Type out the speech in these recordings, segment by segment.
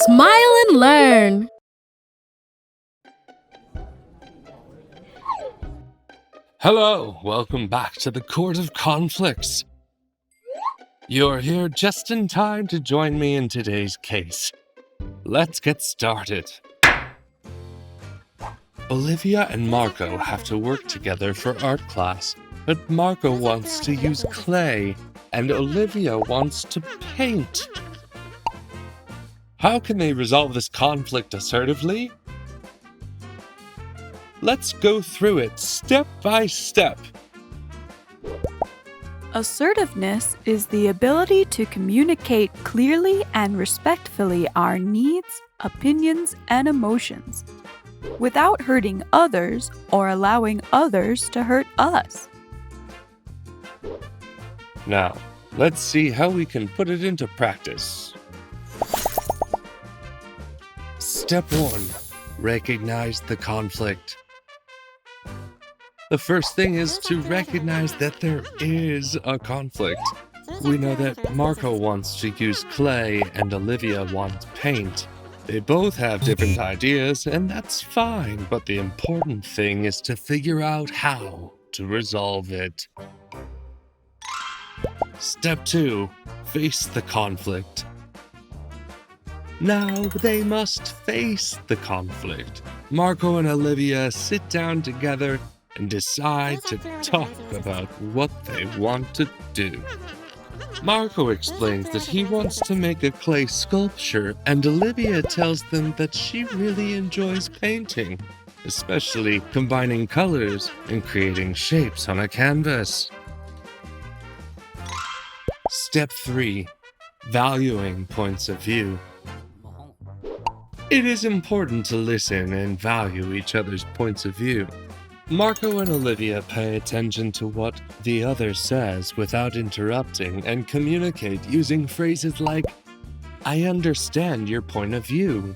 Smile and learn. Hello, welcome back to the Court of Conflicts. You're here just in time to join me in today's case. Let's get started. Olivia and Marco have to work together for art class, but Marco wants to use clay and Olivia wants to paint. How can they resolve this conflict assertively? Let's go through it step by step. Assertiveness is the ability to communicate clearly and respectfully our needs, opinions, and emotions, without hurting others or allowing others to hurt us. Now, let's see how we can put it into practice. Step 1. Recognize the conflict. The first thing is to recognize that there is a conflict. We know that Marco wants to use clay and Olivia wants paint. They both have different ideas, and that's fine, but the important thing is to figure out how to resolve it. Step 2. Face the conflict. Now they must face the conflict. Marco and Olivia sit down together and decide to talk about what they want to do. Marco explains that he wants to make a clay sculpture, and Olivia tells them that she really enjoys painting, especially combining colors and creating shapes on a canvas. Step 3. Valuing points of view. It is important to listen and value each other's points of view. Marco and Olivia pay attention to what the other says without interrupting and communicate using phrases like, "I understand your point of view,"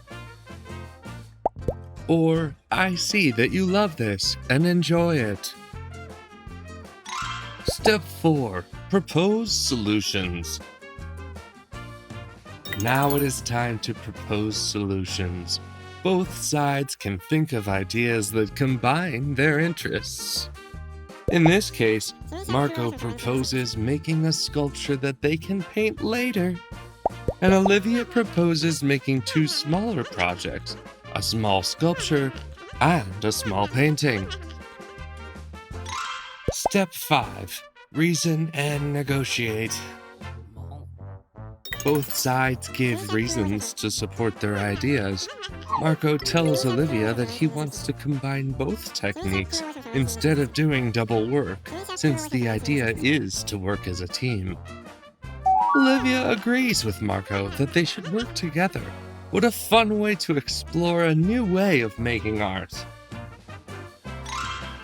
or "I see that you love this and enjoy it." Step 4. Propose solutions. Now it is time to propose solutions. Both sides can think of ideas that combine their interests. In this case, Marco proposes making a sculpture that they can paint later, and Olivia proposes making 2 smaller projects, a small sculpture and a small painting. Step 5. Reason and negotiate. Both sides give reasons to support their ideas. Marco tells Olivia that he wants to combine both techniques instead of doing double work, since the idea is to work as a team. Olivia agrees with Marco that they should work together. What a fun way to explore a new way of making art.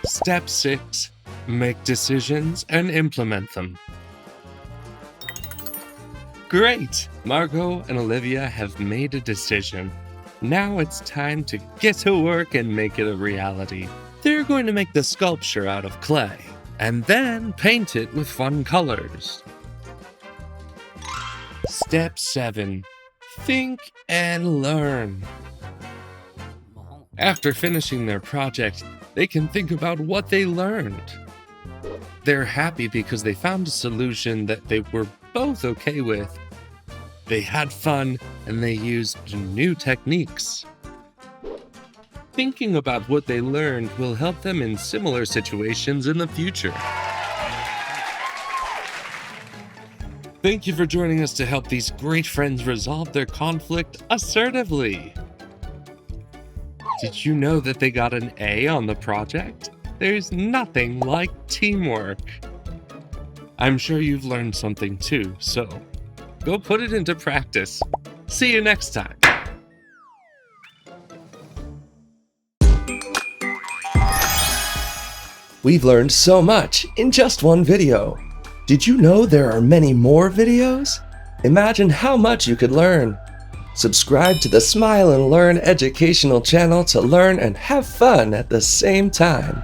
Step 6. Make decisions and implement them. Great! Marco and Olivia have made a decision. Now it's time to get to work and make it a reality. They're going to make the sculpture out of clay, and then paint it with fun colors. Step 7. Think and learn. After finishing their project, they can think about what they learned. They're happy because they found a solution that they were both okay with. They had fun and they used new techniques. Thinking about what they learned will help them in similar situations in the future. Thank you for joining us to help these great friends resolve their conflict assertively. Did you know that they got an A on the project? There's nothing like teamwork. I'm sure you've learned something too, so go put it into practice. See you next time. We've learned so much in just one video. Did you know there are many more videos? Imagine how much you could learn. Subscribe to the Smile and Learn educational channel to learn and have fun at the same time.